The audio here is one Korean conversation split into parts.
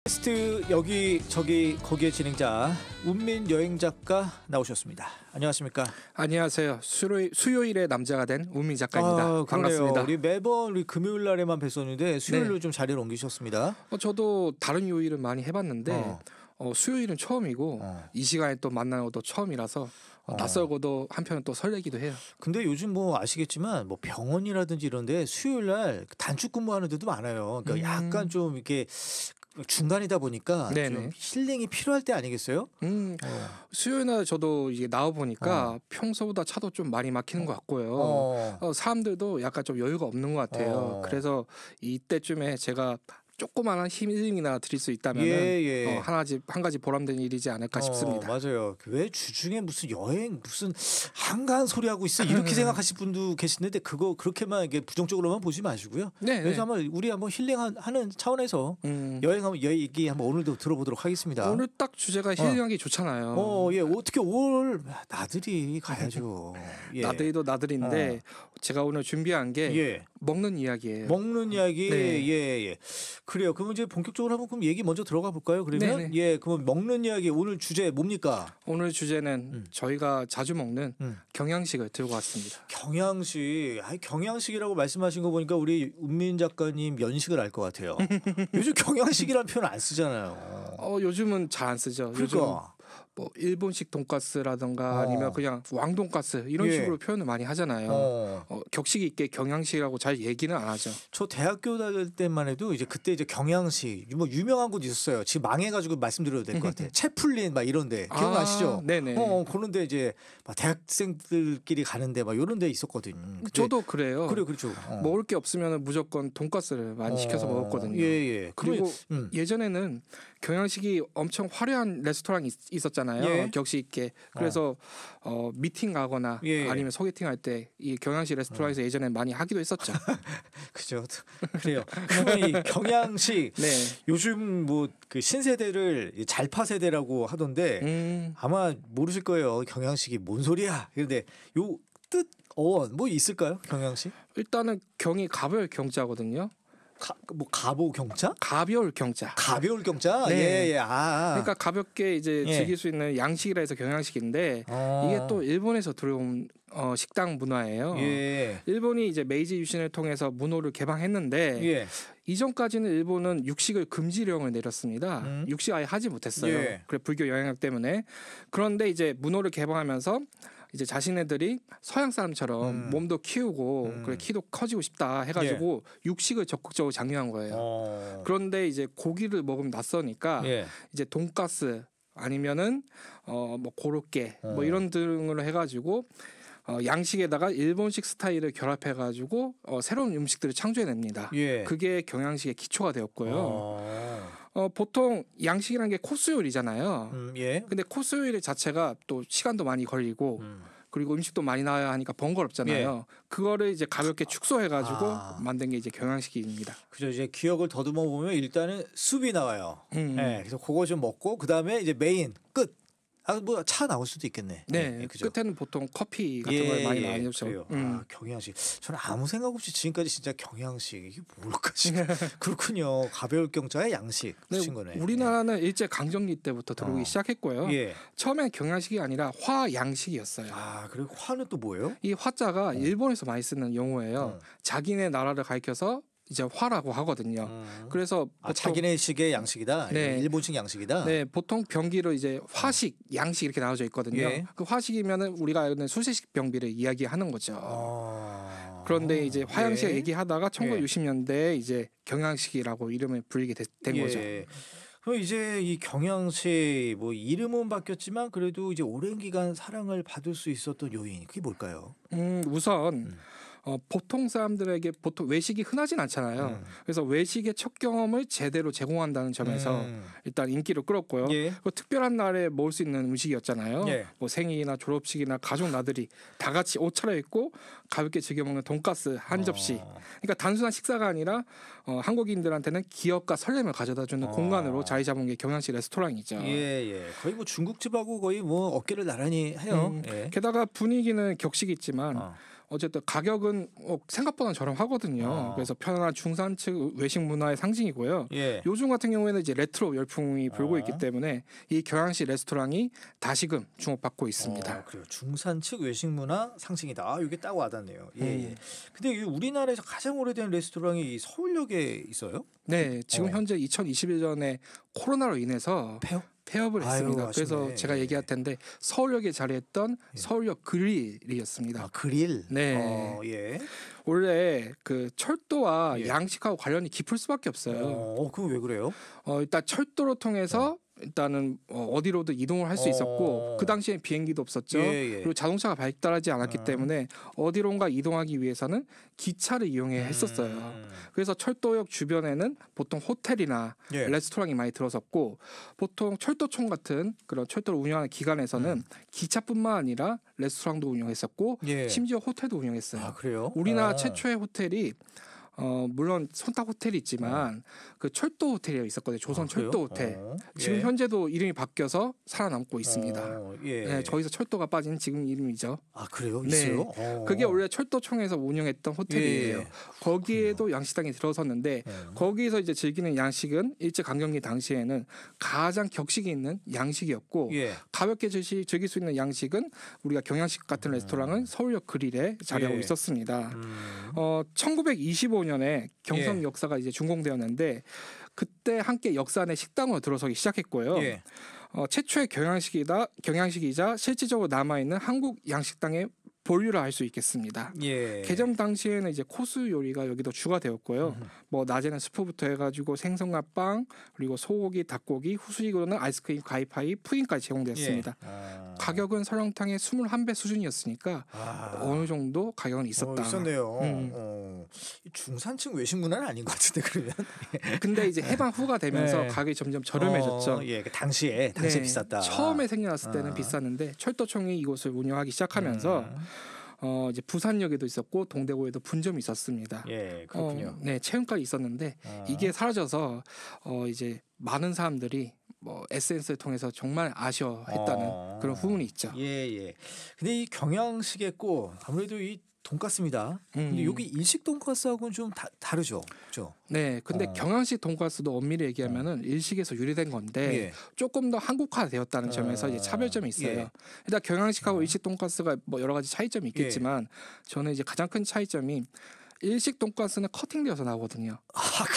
게스트 여기 저기 거기에 진행자 운민 여행 작가 나오셨습니다. 안녕하십니까? 안녕하세요. 수요일에 남자가 된 운민 작가입니다. 반갑습니다. 우리 매번 우리 금요일 날에만 뵀었는데 수요일로 네. 좀 자리를 옮기셨습니다. 저도 다른 요일은 많이 해봤는데 수요일은 처음이고 이 시간에 또 만나는 것도 처음이라서 낯설고도 한편은 또 설레기도 해요. 근데 요즘 뭐 아시겠지만 뭐 병원이라든지 이런데 수요일 날 단축 근무하는 데도 많아요. 그러니까 약간 좀 이렇게 중간이다 보니까 네네. 좀 힐링이 필요할 때 아니겠어요? 수요일 날 저도 이게 나와 보니까 평소보다 차도 좀 많이 막히는 것 같고요. 사람들도 약간 좀 여유가 없는 것 같아요. 그래서 이때쯤에 제가 조그마한 힐링이나 드릴 수 있다면 한 가지 보람된 일이지 않을까 싶습니다. 맞아요. 왜 주중에 무슨 여행 무슨 한가한 소리 하고 있어 이렇게 생각하실 분도 계시는데 그거 그렇게만 이게 부정적으로만 보지 마시고요. 네. 그래서 우리 한번 힐링하는 차원에서 여행하면 얘기 한번 오늘도 들어보도록 하겠습니다. 오늘 딱 주제가 힐링하기 좋잖아요. 어떻게 올 나들이 가야죠. 나들이도 나들인데 제가 오늘 준비한 게 먹는 이야기예요. 먹는 이야기. 네. 그래요. 그럼 이제 본격적으로 한번 그럼 얘기 먼저 들어가 볼까요? 그러면 그럼 먹는 이야기 오늘 주제 뭡니까? 오늘 주제는 저희가 자주 먹는 경양식을 들고 왔습니다. 경양식. 경양식이라고 말씀하신 거 보니까 우리 운민 작가님 연식을 알 것 같아요. 요즘 경양식이라는 표현 안 쓰잖아요. 요즘은 잘 안 쓰죠. 그러니까. 요즘 뭐 일본식 돈가스라든가 아니면 그냥 왕돈가스 이런 식으로 표현을 많이 하잖아요. 격식 있게 경양식이라고 잘 얘기는 안 하죠. 저 대학교 다닐 때만 해도 이제 그때 이제 경양식 뭐 유명한 곳 있었어요. 지금 망해가지고 말씀드려도 될 것 같아요. 채플린 막 이런데 기억나시죠? 네네. 그런데 이제 막 대학생들끼리 가는데 막 이런 데 있었거든요. 저도 그래요. 그래 그렇죠. 먹을 게 없으면 무조건 돈가스를 많이 시켜서 먹었거든요. 그리고 예전에는 경양식이 엄청 화려한 레스토랑이 있었잖아요. 격식 있게. 그래서 미팅 가거나 아니면 소개팅 할 때 이 경양식 레스토랑에서 예전에 많이 하기도 했었죠. 그죠. 그래요. 그러면 이 경양식 요즘 뭐 그 신세대를 잘파 세대라고 하던데 아마 모르실 거예요. 경양식이 뭔 소리야. 그런데 요 뜻 어원 뭐 있을까요? 경양식? 일단은 경이 가별 경자거든요. 가보 경자? 가벼울 경자. 가벼울 경자? 그러니까 가볍게 이제 즐길 수 있는 양식이라 해서 경양식인데 이게 또 일본에서 들어온 식당 문화예요. 일본이 이제 메이지 유신을 통해서 문호를 개방했는데 이전까지는 일본은 육식을 금지령을 내렸습니다. 육식 아예 하지 못했어요. 그래 불교 영향력 때문에. 그런데 이제 문호를 개방하면서 이제 자신네들이 서양 사람처럼 몸도 키우고 그래 키도 커지고 싶다 해가지고 육식을 적극적으로 장려한 거예요. 그런데 이제 고기를 먹으면 낯서니까 이제 돈가스 아니면은 뭐 고로케 뭐 이런 등으로 해가지고 양식에다가 일본식 스타일을 결합해가지고 새로운 음식들을 창조해냅니다. 그게 경양식의 기초가 되었고요. 보통 양식이라는 게 코스 요리잖아요. 근데 코스 요리 자체가 또 시간도 많이 걸리고 그리고 음식도 많이 나와야 하니까 번거롭잖아요. 그거를 이제 가볍게 축소해가지고 만든 게 이제 경양식입니다. 그죠. 이제 기억을 더듬어 보면 일단은 숲이 나와요. 그래서 그거 좀 먹고 그 다음에 이제 메인 끝. 뭐 차 나올 수도 있겠네. 그죠? 끝에는 보통 커피 같은 걸 많이 나뉘죠. 경양식. 저는 아무 생각 없이 지금까지 진짜 경양식 이게 뭘까 지금. 그렇군요. 가벼울 경자의 양식 쓰신 거네. 우리나라는 일제 강점기 때부터 들어오기 시작했고요. 처음엔 경양식이 아니라 화양식이었어요. 그리고 화는 또 뭐예요? 이 화자가 일본에서 많이 쓰는 용어예요. 자기네 나라를 가리켜서 이제 화라고 하거든요. 그래서 자기네식의 양식이다. 일본식 양식이다. 보통 병기로 이제 화식, 양식 이렇게 나눠져 있거든요. 그 화식이면은 우리가 알고 있는 수세식 병비를 이야기하는 거죠. 그런데 이제 화양식 얘기하다가 1960년대에 이제 경양식이라고 이름을 불리게 된 거죠. 그럼 이제 이 경양식 뭐 이름은 바뀌었지만 그래도 이제 오랜 기간 사랑을 받을 수 있었던 요인 그게 뭘까요? 우선 보통 사람들에게 보통 외식이 흔하진 않잖아요. 그래서 외식의 첫 경험을 제대로 제공한다는 점에서 일단 인기를 끌었고요. 그 특별한 날에 먹을 수 있는 음식이었잖아요. 뭐 생일이나 졸업식이나 가족 나들이 다 같이 옷 차려입고 가볍게 즐겨 먹는 돈가스 한 접시. 그러니까 단순한 식사가 아니라 한국인들한테는 기억과 설렘을 가져다주는 공간으로 자리 잡은 게 경양식 레스토랑이죠. 거의 뭐 중국집하고 거의 뭐 어깨를 나란히 해요. 게다가 분위기는 격식이 있지만 어쨌든 가격은 생각보다 저렴하거든요. 그래서 편안한 중산층 외식 문화의 상징이고요. 예. 요즘 같은 경우에는 이제 레트로 열풍이 불고 있기 때문에 이 경양식 레스토랑이 다시금 주목받고 있습니다. 그래요. 중산층 외식 문화 상징이다. 이게 딱 와닿네요. 예. 근데 우리나라에서 가장 오래된 레스토랑이 서울역에 있어요? 네, 지금 현재 2021년에 코로나로 인해서 폐업을 했습니다. 아유, 그래서 제가 얘기할 텐데 서울역에 자리했던 서울역 그릴이었습니다. 그릴? 네. 예. 원래 그 철도와 양식하고 관련이 깊을 수밖에 없어요. 그거 왜 그래요? 일단 철도를 통해서 일단은 어디로도 이동을 할 수 있었고 그 당시엔 비행기도 없었죠. 그리고 자동차가 발달하지 않았기 때문에 어디론가 이동하기 위해서는 기차를 이용해 했었어요. 그래서 철도역 주변에는 보통 호텔이나 레스토랑이 많이 들어섰고 보통 철도청 같은 그런 철도를 운영하는 기관에서는 기차뿐만 아니라 레스토랑도 운영했었고 심지어 호텔도 운영했어요. 그래요? 우리나라 최초의 호텔이 물론 손탁 호텔이 있지만 그 철도 호텔이 있었거든요. 조선 철도 호텔. 지금 현재도 이름이 바뀌어서 살아남고 있습니다. 네, 저기서 철도가 빠진 지금 이름이죠. 그래요? 네. 있어요? 그게 원래 철도청에서 운영했던 호텔이에요. 거기에도 양식당이 들어섰는데 거기서 이제 즐기는 양식은 일제강점기 당시에는 가장 격식이 있는 양식이었고 가볍게 즐길 수 있는 양식은 우리가 경양식 같은 레스토랑은 서울역 그릴에 자리하고 있었습니다. 1925년에 경성 역사가 이제 준공되었는데 그때 함께 역사 안에 식당으로 들어서기 시작했고요. 최초의 경양식이자 실질적으로 남아 있는 한국 양식당의 본류라 할 수 있겠습니다. 개점 당시에는 이제 코스 요리가 여기도 추가되었고요. 뭐 낮에는 스프부터 해가지고 생선과 빵 그리고 소고기, 닭고기, 후식으로는 아이스크림, 가이파이, 푸딩까지 제공되었습니다. 가격은 설렁탕의 21배 수준이었으니까 어느 정도 가격은 있었다. 있었네요. 중산층 외식 문화는 아닌 것 같은데 그러면. 근데 이제 해방 후가 되면서 가격이 점점 저렴해졌죠. 그 당시에 비쌌다. 처음에 생겨났을 때는 비쌌는데 철도청이 이곳을 운영하기 시작하면서 이제 부산역에도 있었고 동대구에도 분점이 있었습니다. 그렇군요. 체험까지 있었는데 이게 사라져서 이제 많은 사람들이 뭐 SNS를 통해서 정말 아쉬워했다는 그런 후문이 있죠. 근데 이 경양식의 꽃 아무래도 이 돈가스입니다. 근데 여기 일식 돈가스하고는 좀 다르죠, 그렇죠? 네, 근데 경양식 돈가스도 엄밀히 얘기하면은 일식에서 유래된 건데 조금 더 한국화되었다는 점에서 이제 차별점이 있어요. 일단 경양식하고 일식 돈가스가 뭐 여러 가지 차이점이 있겠지만 저는 이제 가장 큰 차이점이 일식 돈가스는 커팅되어서 나오거든요.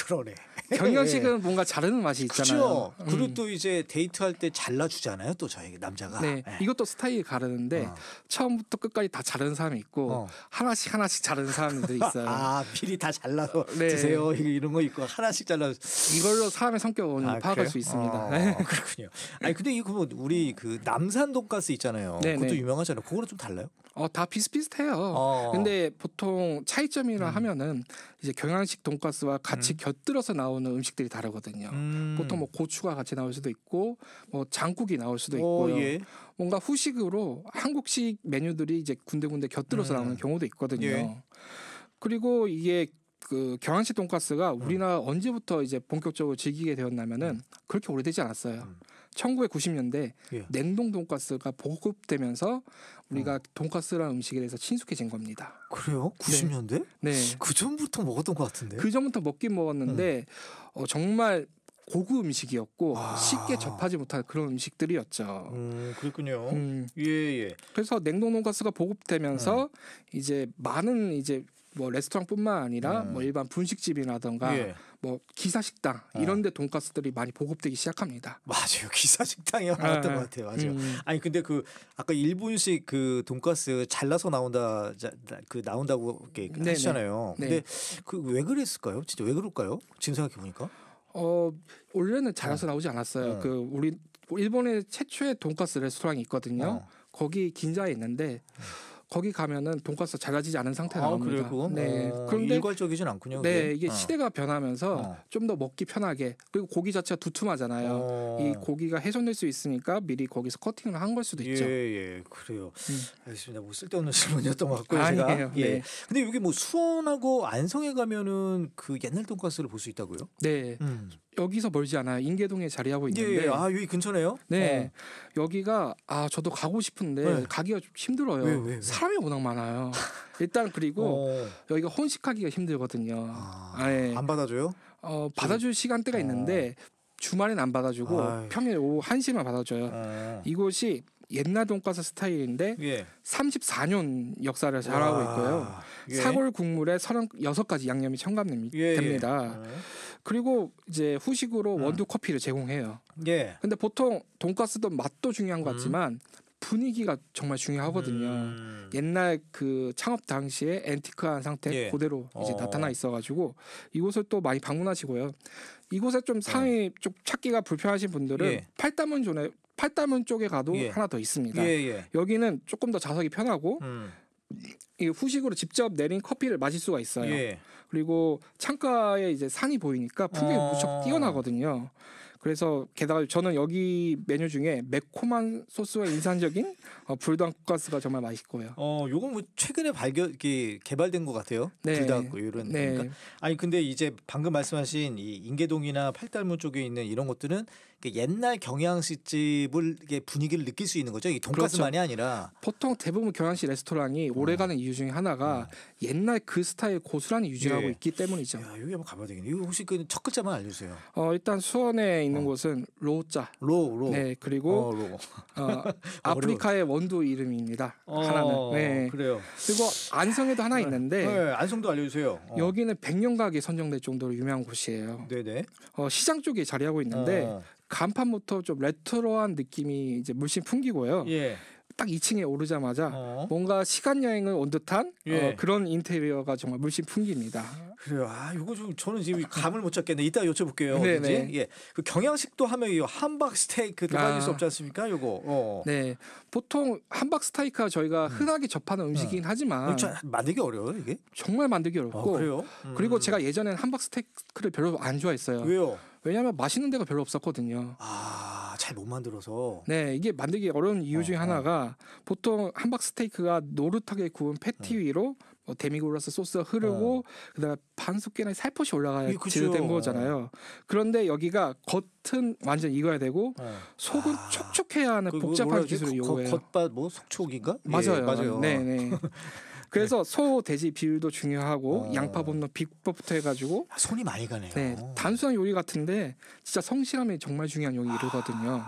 그러네. 경양식은 뭔가 자르는 맛이 있잖아요. 그리고 또 이제 데이트할 때 잘라주잖아요. 또 저희 남자가. 이것도 스타일이 다르는데 처음부터 끝까지 다 자르는 사람이 있고 하나씩 자르는 사람들이 있어요. 미리 다 잘라서 드세요. 이런 거 있고 하나씩 잘라서. 이걸로 사람의 성격을 파악할 수 있습니다. 그렇군요. 근데 이거 우리 그 남산 돈가스 있잖아요. 그것도 유명하잖아요. 그거는 좀 달라요? 다 비슷비슷해요. 근데 보통 차이점이라 하면은 이제 경양식 돈가스와 같이 곁들여서 나오는 음식들이 다르거든요. 보통 뭐 고추가 같이 나올 수도 있고 뭐 장국이 나올 수도 있고요. 뭔가 후식으로 한국식 메뉴들이 이제 군데군데 곁들여서 나오는 경우도 있거든요. 그리고 이게 그 경양식 돈가스가 우리나라 언제부터 이제 본격적으로 즐기게 되었냐면은 그렇게 오래되지 않았어요. 1990년대 냉동 돈가스가 보급되면서 우리가 돈가스라는 음식에 대해서 친숙해진 겁니다. 그래요? 90년대? 네. 그 전부터 먹었던 것 같은데. 그 전부터 먹긴 먹었는데 정말 고급 음식이었고 쉽게 접하지 못할 그런 음식들이었죠. 그렇군요. 그래서 냉동 돈가스가 보급되면서 이제 많은 이제 뭐 레스토랑뿐만 아니라 뭐 일반 분식집이라던가 뭐 기사식당 이런 데 돈가스들이 많이 보급되기 시작합니다. 맞아요. 기사식당이 많았던 것 같아요. 맞아요. 아니 근데 그 아까 일본식 그 돈가스 잘라서 나온다고 이렇게 하시잖아요. 근데 그 왜 그랬을까요? 진짜 왜 그럴까요? 지금 생각해 보니까. 원래는 잘라서 나오지 않았어요. 그 우리 일본의 최초의 돈가스 레스토랑이 있거든요. 거기 긴자에 있는데 거기 가면은 돈가스 잘라지지 않은 상태가 나옵니다. 그런데 일괄적이진 않군요. 이게 시대가 변하면서 좀 더 먹기 편하게 그리고 고기 자체가 두툼하잖아요. 이 고기가 훼손될 수 있으니까 미리 거기서 커팅을 한 걸 수도 있죠. 그래요. 알겠습니다. 뭐 쓸데없는 질문이었던 것 같고요. 아니에요. 제가. 근데 여기 뭐 수원하고 안성에 가면은 그 옛날 돈가스를 볼 수 있다고요? 네. 여기서 멀지 않아요. 인계동에 자리하고 있는데. 예. 아 여기 근처네요. 네. 여기가 저도 가고 싶은데 가기가 좀 힘들어요. 왜? 사람이 워낙 많아요. 일단 그리고 여기가 혼식하기가 힘들거든요. 네. 안 받아줘요? 받아줄 시간대가 있는데 주말엔 안 받아주고 평일 오후 1시만 받아줘요. 이곳이 옛날 돈가스 스타일인데 34년 역사를 자랑하고 있고요. 사골 국물에 36가지 양념이 첨가됩니다. 그리고 이제 후식으로 원두 커피를 제공해요. 근데 보통 돈가스도 맛도 중요한 것 같지만 분위기가 정말 중요하거든요. 옛날 그 창업 당시에 앤티크한 상태 그대로 이제 나타나 있어가지고 이곳을 또 많이 방문하시고요. 이곳에 좀 상위 좀 찾기가 불편하신 분들은 팔다문 쪽에 가도 하나 더 있습니다. 여기는 조금 더 좌석이 편하고 이 후식으로 직접 내린 커피를 마실 수가 있어요. 그리고 창가에 이제 산이 보이니까 풍경이 무척 뛰어나거든요. 그래서 게다가 저는 여기 메뉴 중에 매콤한 소스와 인상적인 불닭가스가 정말 맛있고요. 요건 뭐 최근에 개발된 것 같아요. 불닭 이런. 그러니까. 아니 근데 이제 방금 말씀하신 이 인계동이나 팔달문 쪽에 있는 이런 것들은 옛날 경양식집을 분위기를 느낄 수 있는 거죠. 이 돈가스만이 아니라. 보통 대부분 경양식 레스토랑이 오래가는 이유 중에 하나가 옛날 그 스타일 고스란히 유지하고 있기 때문이죠. 야, 여기 한번 가봐야 되겠네. 이거 혹시 그 첫 글자만 알려주세요. 일단 수원에 있는 곳은 로자. 로. 네, 그리고 아프리카의 원두 이름입니다. 하나는. 네. 그래요. 그리고 안성에도 하나 있는데. 안성도 알려주세요. 여기는 백년가게 선정될 정도로 유명한 곳이에요. 네네. 시장 쪽에 자리하고 있는데 간판부터 좀 레트로한 느낌이 이제 물씬 풍기고요. 딱 2층에 오르자마자 뭔가 시간 여행을 온 듯한 그런 인테리어가 정말 물씬 풍깁니다. 그래요. 이거 좀 저는 지금 감을 못 잡겠네. 이따 여쭤볼게요. 네네. 그 경양식도 하면 이 함박 스테이크도 빠질 수 없지 않습니까? 요거. 네. 보통 함박 스테이크가 저희가 흔하게 접하는 음식이긴 하지만 만들기 어려워요, 이게? 정말 만들기 어렵고. 그래요? 그리고 제가 예전엔 함박 스테이크를 별로 안 좋아했어요. 왜요? 왜냐하면 맛있는 데가 별로 없었거든요. 잘 못 만들어서. 네, 이게 만들기 어려운 이유 중에 하나가 보통 함박 스테이크가 노릇하게 구운 패티 위로 데미그라스 소스가 흐르고 그다음에 반숙계나 살포시 올라가야 제대로 된 거잖아요. 그런데 여기가 겉은 완전 익어야 되고 속은 촉촉해야 하는 복잡한 기술을 요구해요. 겉밭 속촉인가? 맞아요. 네. 그래서 소 돼지 비율도 중요하고 양파 볶는 비법부터 해가지고 손이 많이 가네요. 네, 단순한 요리 같은데 진짜 성실함이 정말 중요한 요리거든요.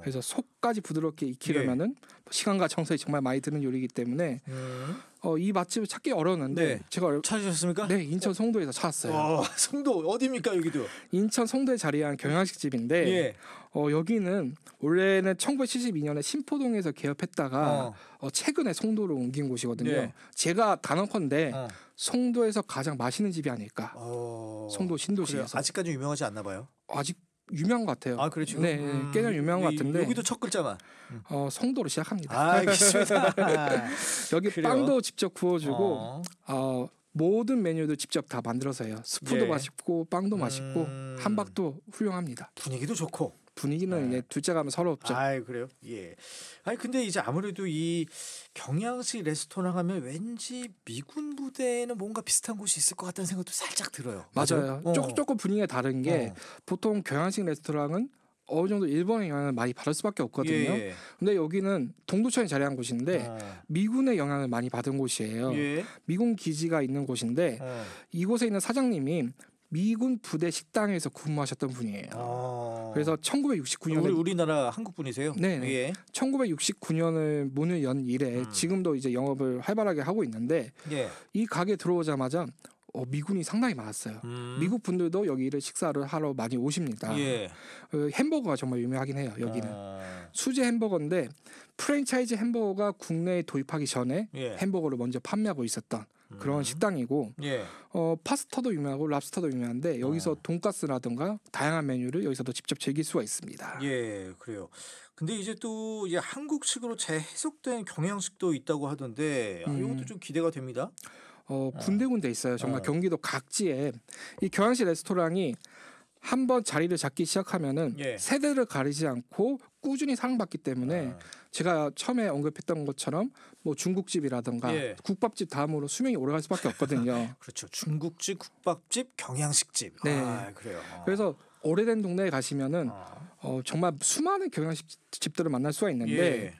그래서 속까지 부드럽게 익히려면은 시간과 정성이 정말 많이 드는 요리이기 때문에 이 맛집을 찾기 어려웠는데 제가 찾으셨습니까? 네, 인천 송도에서 찾았어요. 송도 어디입니까 여기도? 인천 송도에 자리한 경양식집인데 여기는 원래는 1972년에 신포동에서 개업했다가 최근에 송도로 옮긴 곳이거든요. 제가 단언컨대 송도에서 가장 맛있는 집이 아닐까. 송도 신도시에서. 아직까지 유명하지 않나 봐요. 아직 유명한 것 같아요. 그렇죠. 네, 꽤나 유명한 것 같은데 여기도 첫 글자만. 송도로 시작합니다. 알겠습니다. 여기 그래요? 빵도 직접 구워주고 모든 메뉴도 직접 다 만들어서 해요. 스프도 맛있고 빵도 맛있고 함박도 훌륭합니다. 분위기도 좋고. 분위기는 이제 둘째 가면 서럽죠. 그래요? 근데 이제 아무래도 이 경양식 레스토랑 하면 왠지 미군 부대에는 뭔가 비슷한 곳이 있을 것 같다는 생각도 살짝 들어요. 맞아요. 조금 분위기가 다른 게 보통 경양식 레스토랑은 어느 정도 일본의 영향을 많이 받을 수밖에 없거든요. 근데 여기는 동두천에 자리한 곳인데 미군의 영향을 많이 받은 곳이에요. 미군 기지가 있는 곳인데 이곳에 있는 사장님이 미군 부대 식당에서 근무하셨던 분이에요. 그래서 1969년에 우리나라 한국 분이세요? 네. 1969년을 문을 연 이래 지금도 이제 영업을 활발하게 하고 있는데 이 가게 들어오자마자 미군이 상당히 많았어요. 미국 분들도 여기를 식사를 하러 많이 오십니다. 햄버거가 정말 유명하긴 해요. 여기는 수제 햄버거인데 프랜차이즈 햄버거가 국내에 도입하기 전에 햄버거를 먼저 판매하고 있었던 그런 식당이고 파스타도 유명하고 랍스터도 유명한데 여기서 돈가스라든가 다양한 메뉴를 여기서도 직접 즐길 수가 있습니다. 그래요. 근데 이제 또 이제 한국식으로 재해석된 경양식도 있다고 하던데 이것도 좀 기대가 됩니다. 군데군데 있어요. 정말 경기도 각지에 이 경양식 레스토랑이 한번 자리를 잡기 시작하면은 세대를 가리지 않고 꾸준히 사랑받기 때문에 제가 처음에 언급했던 것처럼 뭐 중국집이라든가 국밥집 다음으로 수명이 오래갈 수밖에 없거든요. 그렇죠. 중국집, 국밥집, 경양식집. 네. 그래요. 그래서 오래된 동네에 가시면은 정말 수많은 경양식 집들을 만날 수가 있는데 예.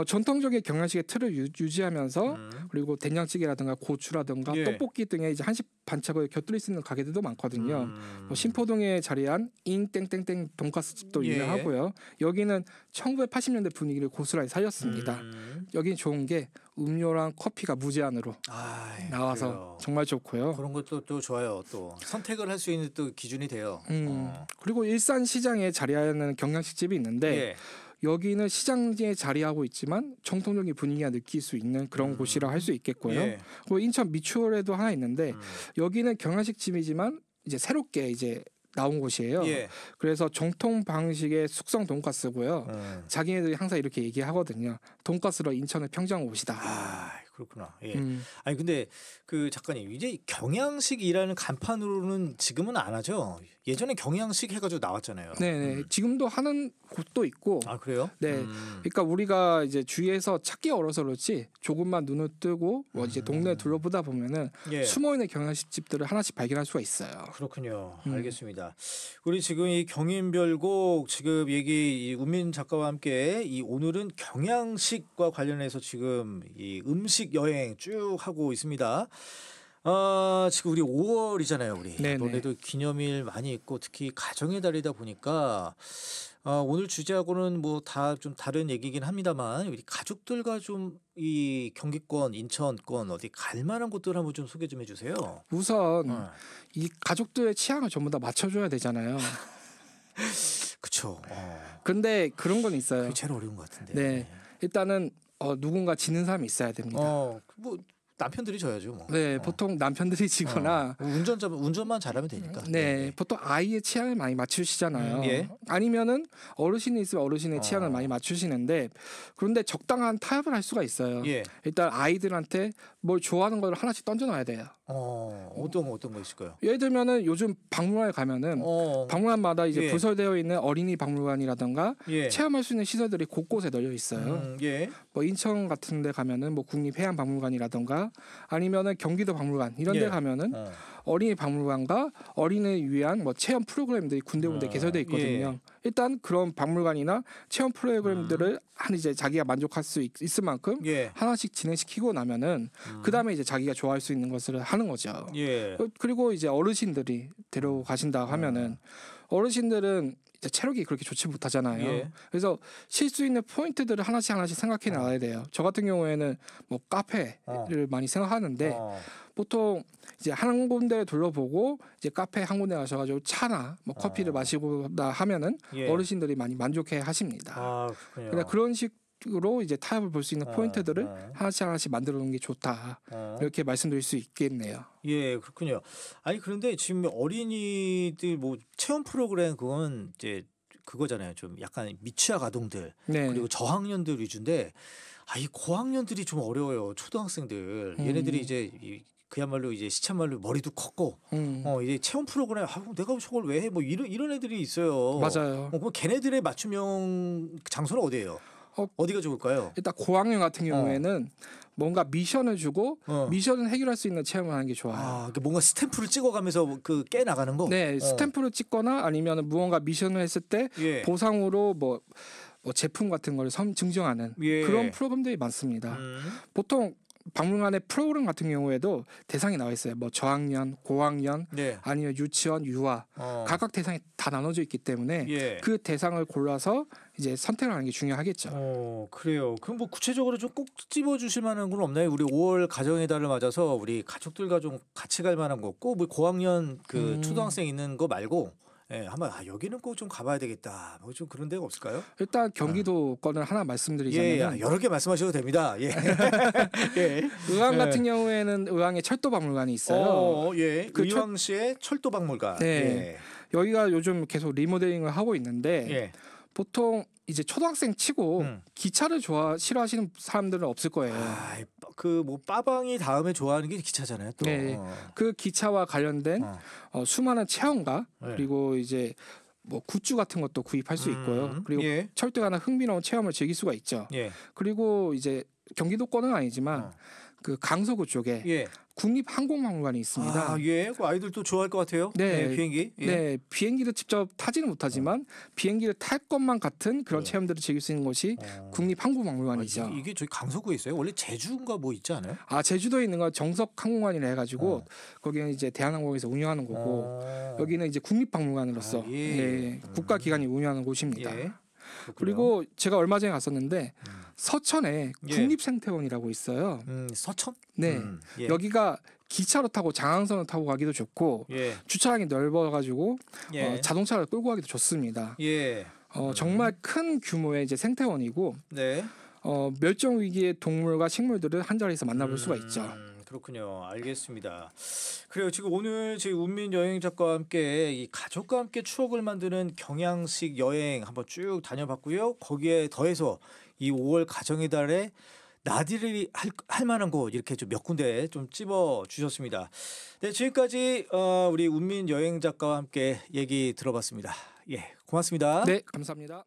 전통적인 경양식의 틀을 유지하면서 그리고 된장찌개라든가 고추라든가 예. 떡볶이 등의 이제 한식 반찬을 곁들일 수 있는 가게들도 많거든요. 뭐 신포동에 자리한 잉땡땡땡 돈가스집도 예. 유명하고요. 여기는 1980년대 분위기를 고스란히 살렸습니다. 여기는 좋은 게 음료랑 커피가 무제한으로 나와서 그래요. 정말 좋고요. 그런 것도 또 좋아요. 또 선택을 할 수 있는 또 기준이 돼요. 그리고 일산 시장에 자리하는 경양식집이 있는데 예. 여기는 시장에 자리하고 있지만 정통적인 분위기가 느낄 수 있는 그런 곳이라 할 수 있겠고요. 예. 그리고 인천 미추홀에도 하나 있는데 여기는 경양식 집이지만 이제 새롭게 이제 나온 곳이에요. 예. 그래서 정통 방식의 숙성 돈가스고요. 자기네들이 항상 이렇게 얘기하거든요. 돈가스로 인천을 평정한 곳이다. 그렇구나. 예. 아니 근데 그 작가님 이제 경양식이라는 간판으로는 지금은 안 하죠. 예전에 경양식 해가지고 나왔잖아요. 네, 지금도 하는 곳도 있고. 아 그래요? 네, 그러니까 우리가 이제 주위에서 찾기 어려서 그렇지 조금만 눈을 뜨고 뭐 이제 동네 둘러보다 보면은 예. 숨어 있는 경양식 집들을 하나씩 발견할 수가 있어요. 그렇군요. 알겠습니다. 우리 지금 이 경인별곡 지금 이 우민 작가와 함께 이 오늘은 경양식과 관련해서 지금 이 음식 여행 쭉 하고 있습니다. 지금 우리 5월이잖아요. 우리 이번에도 기념일 많이 있고 특히 가정의 달이다 보니까 오늘 주제하고는 뭐 다 좀 다른 얘기긴 합니다만 우리 가족들과 좀 이 경기권, 인천권 어디 갈 만한 곳들 한번 좀 소개 좀 해주세요. 우선 이 가족들의 취향을 전부 다 맞춰줘야 되잖아요. 그렇죠. 근데 그런 건 있어요. 그게 제일 어려운 것 같은데. 네, 일단은 누군가 지는 사람이 있어야 됩니다. 뭐 남편들이 져야죠. 뭐. 네, 보통 남편들이 지거나 운전만 잘하면 되니까. 네, 보통 아이의 취향을 많이 맞추시잖아요. 예. 아니면은 어르신이 있으면 어르신의 취향을 많이 맞추시는데 그런데 적당한 타협을 할 수가 있어요. 예. 일단 아이들한테 뭘 좋아하는 걸 하나씩 던져놔야 돼요. 어떤 거 있을까요? 예를 들면은 요즘 박물관에 가면은 박물관마다 이제 예. 부설되어 있는 어린이 박물관이라든가 예. 체험할 수 있는 시설들이 곳곳에 널려 있어요. 예. 뭐 인천 같은데 가면은 뭐 국립해양박물관이라든가 아니면은 경기도 박물관 이런데 예. 가면은 어린이 박물관과 어린이를 위한 뭐 체험 프로그램들이 군데군데 개설되어 있거든요. 예. 일단 그런 박물관이나 체험 프로그램들을 한 이제 자기가 만족할 수 있을 만큼 예. 하나씩 진행시키고 나면은 그 다음에 이제 자기가 좋아할 수 있는 것을 하는 거죠. 예. 그리고 이제 어르신들이 데려가신다 하면은 어르신들은 이제 체력이 그렇게 좋지 못하잖아요. 예. 그래서 쉴 수 있는 포인트들을 하나씩 생각해 나가야 돼요. 저 같은 경우에는 뭐 카페를 많이 생각하는데 보통 이제 한 군데 둘러보고 이제 카페 한 군데 가셔가지고 차나 뭐 커피를 마시고나 하면은 예. 어르신들이 많이 만족해 하십니다. 그러니까 그런 식으로 이제 타협을 볼 수 있는 포인트들을 하나씩 만들어 놓는 게 좋다. 이렇게 말씀드릴 수 있겠네요. 예, 그렇군요. 아니 그런데 지금 어린이들 뭐 체험 프로그램 그건 이제 그거잖아요. 좀 약간 미취학 아동들 그리고 저학년들 위주인데 이 고학년들이 좀 어려워요. 초등학생들 얘네들이 이제 그야말로 이제 시참말로 머리도 컸고 이제 체험 프로그램 내가 저걸 왜 해? 뭐 이런 애들이 있어요. 맞아요. 그럼 걔네들의 맞춤형 장소는 어디예요? 어디가 좋을까요? 일단 고학년 같은 경우에는 뭔가 미션을 주고 미션을 해결할 수 있는 체험을 하는 게 좋아요. 그러니까 뭔가 스탬프를 찍어가면서 깨 나가는 거? 네, 스탬프를 찍거나 아니면 무언가 미션을 했을 때 보상으로 뭐 제품 같은 걸 증정하는 그런 프로그램들이 많습니다. 보통 박물관의 프로그램 같은 경우에도 대상이 나와 있어요. 뭐 저학년, 고학년, 아니면 유치원, 유아 각각 대상이 다 나눠져 있기 때문에 그 대상을 골라서 이제 선택을 하는 게 중요하겠죠. 그래요. 그럼 뭐 구체적으로 좀 꼭 집어주실 만한 건 없나요? 우리 5월 가정의 달을 맞아서 우리 가족들과 좀 같이 갈 만한 거, 꼭 뭐 고학년 그 초등학생 있는 거 말고. 한번 여기는 꼭 좀 가봐야 되겠다. 뭐 좀 그런 데가 없을까요? 일단 경기도 건을 하나 말씀드리자면 여러 개 말씀하셔도 됩니다. 의왕 같은 경우에는 의왕에 철도박물관이 있어요. 그 의왕시의 철도박물관. 여기가 요즘 계속 리모델링을 하고 있는데 보통 이제 초등학생 치고 기차를 싫어하시는 사람들은 없을 거예요. 그 뭐 빠방이 다음에 좋아하는 게 기차잖아요. 또. 그 기차와 관련된 수많은 체험가 그리고 이제 뭐 굿즈 같은 것도 구입할 수 있고요. 그리고 철도에 관한 흥미로운 체험을 즐길 수가 있죠. 그리고 이제 경기도권은 아니지만 그 강서구 쪽에 예. 국립항공박물관이 있습니다. 아, 예. 그 아이들도 좋아할 것 같아요. 네, 네 비행기. 예. 네, 비행기를 직접 타지는 못하지만 비행기를 탈 것만 같은 그런 체험들을 즐길 수 있는 곳이 국립항공박물관이죠. 아, 이게 저기 강서구에 있어요. 원래 제주인가 뭐 있지 않아요? 아, 제주도에 있는 건 정석항공관이라 해가지고 거기는 이제 대한항공에서 운영하는 거고 여기는 이제 국립박물관으로서 예, 국가기관이 운영하는 곳입니다. 예. 그리고 제가 얼마 전에 갔었는데 서천에 국립생태원이라고 있어요. 서천? 네, 예. 여기가 기차로 타고 장항선을 타고 가기도 좋고 주차장이 넓어가지고 자동차를 끌고 가기도 좋습니다. 예. 정말 큰 규모의 이제 생태원이고 네. 멸종 위기의 동물과 식물들을 한 자리에서 만나볼 수가 있죠. 그렇군요. 알겠습니다. 그래요. 지금 오늘 저희 운민 여행 작가와 함께 이 가족과 함께 추억을 만드는 경양식 여행 한번 쭉 다녀봤고요. 거기에 더해서 이 5월 가정의 달에 나들이 할 만한 곳 이렇게 좀 몇 군데 좀 찝어 주셨습니다. 네, 지금까지 우리 운민 여행 작가와 함께 얘기 들어봤습니다. 예, 고맙습니다. 네, 감사합니다.